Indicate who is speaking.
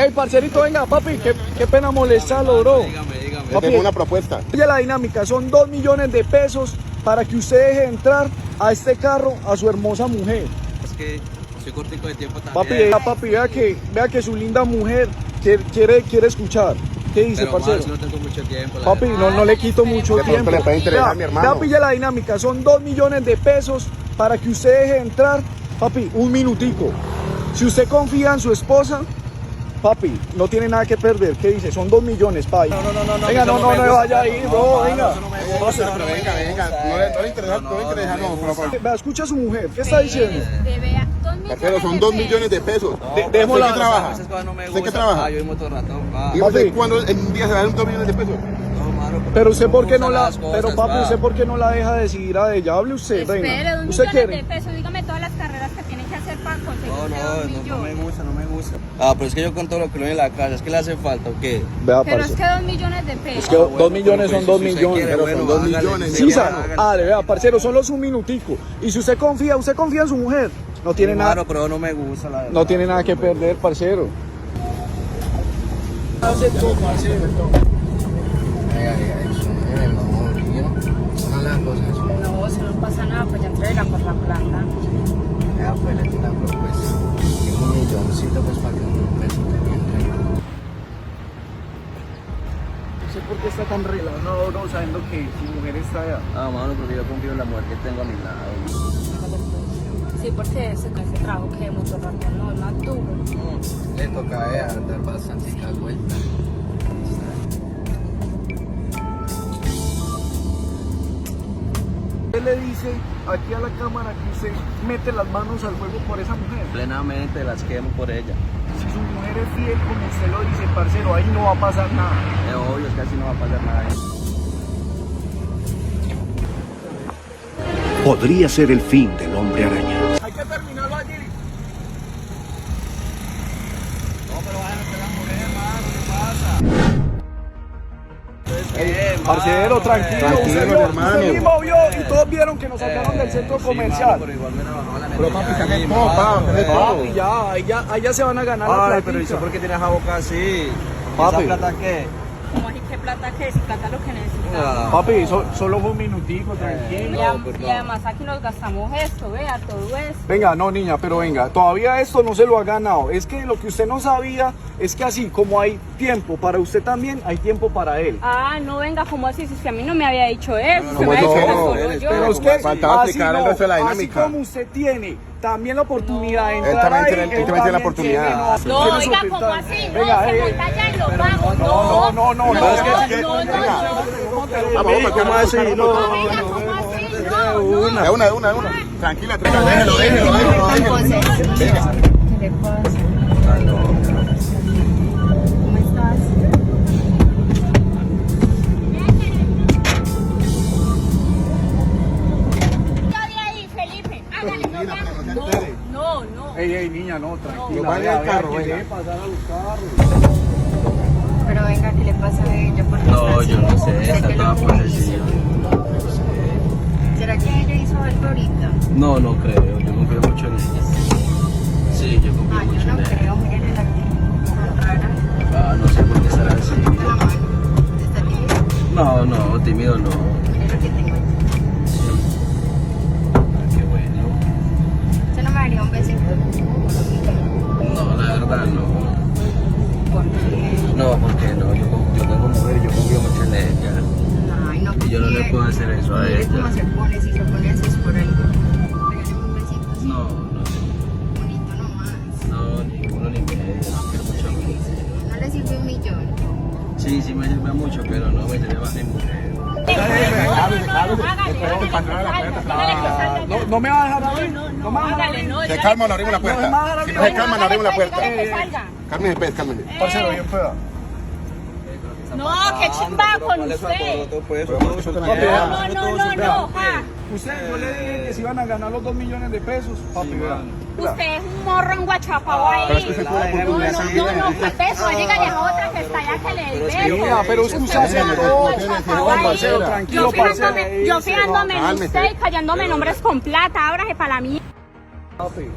Speaker 1: Ey, parcerito, venga, papi, qué pena molestarlo, bro.
Speaker 2: Dígame.
Speaker 1: Papi,
Speaker 2: Tengo una propuesta.
Speaker 1: Oye, la dinámica, son 2 millones de pesos para que usted deje entrar a este carro a su hermosa mujer.
Speaker 3: Es que soy cortico de tiempo también.
Speaker 1: Papi, vea que su linda mujer quiere escuchar. ¿Qué dice,
Speaker 3: Pero
Speaker 1: parcero?
Speaker 3: más, no tengo mucho tiempo.
Speaker 1: Papi, no le quito mucho
Speaker 2: De pronto
Speaker 1: tiempo.
Speaker 2: le puede interesar a mi hermano.
Speaker 1: Vea, pilla la dinámica, son 2 millones de pesos para que usted deje entrar, papi, un minutico. Si usted confía en su esposa, papi, no tiene nada que perder. ¿Qué dice? Son 2 millones, papi.
Speaker 3: No.
Speaker 1: Venga, no vaya ahí, bro, venga.
Speaker 2: Pero venga. No le interesa, no.
Speaker 1: Vea, escucha a su mujer, ¿qué está diciendo?
Speaker 2: Pero son 2 millones de pesos.
Speaker 1: Démosla.
Speaker 2: ¿Usted qué trabaja?
Speaker 3: Esas cosas no me
Speaker 2: ¿Usted
Speaker 3: gustan.
Speaker 2: qué trabaja?
Speaker 3: Yo mismo todo el rato.
Speaker 2: ¿Y usted cuándo en un día se dan 2 millones de pesos?
Speaker 3: No, mano,
Speaker 1: Pero usted, ¿por qué
Speaker 3: me
Speaker 1: no la,
Speaker 3: gustan las
Speaker 1: pero
Speaker 3: cosas,
Speaker 1: papi,
Speaker 3: pa.
Speaker 1: usted por qué no la deja decidir a ella? Hable usted,
Speaker 4: Espere,
Speaker 1: reina.
Speaker 4: 2
Speaker 1: ¿Usted
Speaker 4: millones
Speaker 1: quiere?
Speaker 4: de pesos, dígame todas las carreras que tiene que hacer para conseguir
Speaker 3: No
Speaker 4: usted 2
Speaker 3: me
Speaker 4: millones.
Speaker 3: gusta. Pero es que yo con todo lo que lo en la casa, es que le hace falta, ¿o qué?
Speaker 1: Vea,
Speaker 4: Pero es
Speaker 1: parce.
Speaker 4: que 2 millones de pesos.
Speaker 1: Es que 2 millones
Speaker 3: pues,
Speaker 1: son 2
Speaker 3: si usted
Speaker 1: millones.
Speaker 3: quiere,
Speaker 2: pero
Speaker 3: bueno,
Speaker 2: son 2
Speaker 3: hágale,
Speaker 2: millones.
Speaker 3: si
Speaker 1: Sí,
Speaker 3: quiere,
Speaker 1: sa.
Speaker 3: hágale.
Speaker 1: Vea, parcero, solo es un minutico. Y si usted confía en su mujer, no tiene nada.
Speaker 3: Mano, pero no me gusta, la verdad.
Speaker 1: No tiene nada que perder, parcero.
Speaker 4: No, si no pasa nada, pues ya entrega por la plata.
Speaker 3: Pues le tengo una propuesta. Tengo un milloncito, pues para que un peso te
Speaker 1: No sé por qué está tan relajado, no sabiendo que su mujer está allá.
Speaker 3: Ah, mano, porque yo confío en la mujer que tengo a mi lado.
Speaker 4: Sí, porque ese trabajo que de motorrato no es más duro.
Speaker 3: Le toca dar bastante vuelta.
Speaker 1: Usted le dice aquí a la cámara que usted mete las manos al fuego por esa mujer.
Speaker 3: Plenamente las quemo por ella.
Speaker 1: Si su mujer es fiel, como usted lo dice, parcero, ahí no va a pasar nada.
Speaker 3: Es obvio, es que así no va a pasar nada.
Speaker 5: Podría ser el fin del hombre araña.
Speaker 1: Hay que terminarlo allí.
Speaker 3: No, pero vayan a la mujer, más, ¿qué pasa?
Speaker 1: Parcero, tranquilo,
Speaker 2: Tranquilo,
Speaker 1: usted
Speaker 2: mi hermano.
Speaker 1: usted mismo vio y todos vieron que nos sacaron del centro comercial.
Speaker 3: Pero igual me bajó la
Speaker 2: Pero papi,
Speaker 3: energía
Speaker 2: que
Speaker 3: ahí,
Speaker 2: es todo,
Speaker 3: mano,
Speaker 2: papi, que es todo.
Speaker 1: Y ya se van a ganar la
Speaker 3: Ay,
Speaker 1: platita.
Speaker 3: pero ¿y usted por qué tiene esa boca así?
Speaker 1: Papi.
Speaker 3: ¿Esa plata qué?
Speaker 4: ¿Cómo así que plata que? Si plata es lo que necesitamos.
Speaker 3: Ah.
Speaker 1: Papi, solo fue un minutico, tranquilo.
Speaker 4: Y además aquí nos gastamos esto, vea, todo esto.
Speaker 1: Venga, no niña, pero venga, todavía esto no se lo ha ganado. Es que lo que usted no sabía es que así como hay tiempo para usted también, hay tiempo para él.
Speaker 4: Ah, no, venga, ¿cómo así? Si a mí no me había dicho eso.
Speaker 3: No,
Speaker 4: se me
Speaker 2: no,
Speaker 4: ha dicho
Speaker 2: no,
Speaker 4: solo
Speaker 3: él
Speaker 4: yo.
Speaker 1: Pero es que
Speaker 2: Faltaba
Speaker 1: así
Speaker 2: explicar el resto de la dinámica.
Speaker 1: Así como usted tiene también la oportunidad de
Speaker 4: No.
Speaker 1: entrar
Speaker 2: Él también
Speaker 1: ahí,
Speaker 2: tiene- él también tiene la oportunidad.
Speaker 4: No,
Speaker 1: quiere
Speaker 4: oiga,
Speaker 1: soltar.
Speaker 4: ¿cómo así? No,
Speaker 1: Venga,
Speaker 4: se monta allá y lo pago.
Speaker 1: no,
Speaker 4: no,
Speaker 1: es que-
Speaker 4: no,
Speaker 2: Vamos, ¿cómo así?
Speaker 4: Oiga, ¿cómo así? No.
Speaker 2: De una. Tranquila, déjelo. Venga.
Speaker 4: ¿Qué le pasa? ¿Cómo estás? Ya de ahí, Felipe. Hágale, no.
Speaker 1: Ey, niña, no, tranquila.
Speaker 2: No, vaya
Speaker 1: vea,
Speaker 2: al carro,
Speaker 1: que
Speaker 2: venga.
Speaker 1: deje pasar a buscarlo.
Speaker 4: Pero venga, ¿qué le pasa a ella? ¿Por qué
Speaker 3: No,
Speaker 4: está así?
Speaker 3: yo no sé,
Speaker 4: ¿Usted
Speaker 3: está
Speaker 4: qué
Speaker 3: toda
Speaker 4: lo que
Speaker 3: posesiva.
Speaker 4: hizo? ¿Será que ella hizo algo ahorita?
Speaker 3: No creo, yo confío mucho en ella. Sí, yo confío
Speaker 4: Ah,
Speaker 3: mucho
Speaker 4: yo
Speaker 3: en
Speaker 4: no
Speaker 3: ella.
Speaker 4: creo, miren la actitud tan rara.
Speaker 3: Ah, no sé por qué será así.
Speaker 4: De la mano. ¿Está bien?
Speaker 3: No, tímido no.
Speaker 4: Miren lo que tengo aquí.
Speaker 3: Ah, qué bueno.
Speaker 4: ¿Usted no me daría un besito?
Speaker 3: No, la verdad no.
Speaker 4: ¿Por qué?
Speaker 3: No, porque no, yo tengo mujer y yo confío mucho en ella.
Speaker 4: Ay, no.
Speaker 3: Y yo no le puedo hacer eso a
Speaker 4: Mire
Speaker 3: ella.
Speaker 4: cómo se pone, si se pone así es por algo. Regáleme un besito así.
Speaker 3: No,
Speaker 4: Bonito nomás.
Speaker 3: no, ninguno ni medio. No quiero mucho a mí.
Speaker 4: No le sirve 1 millón.
Speaker 3: Sí, me sirve mucho, pero no me sirve más mi mujer.
Speaker 1: No me va a dejar abrir. No me va a dejar abrir.
Speaker 2: Se calma, no abrimos la puerta. Si no se calma, no abrimos la puerta.
Speaker 4: salga.
Speaker 2: Cálmense, cálmense.
Speaker 1: Parcero, bien pueda.
Speaker 4: No, qué chimba con usted. No, ja.
Speaker 1: Usted, yo le dije que se iban a ganar los 2 millones de pesos. Papi, vean.
Speaker 4: Usted es un morro enguachapado ahí.
Speaker 2: Pero es que se puede
Speaker 4: No, ¿cuál beso? Dígale a otra que está allá que le dé el beso.
Speaker 1: Mira, pero es que usted hace todo. Parcero, tranquilo, parcero.
Speaker 4: Yo fijándome en
Speaker 2: Cálmese.
Speaker 4: usted y callándome nombres con plata. Ábrase para la mía.
Speaker 1: Papi.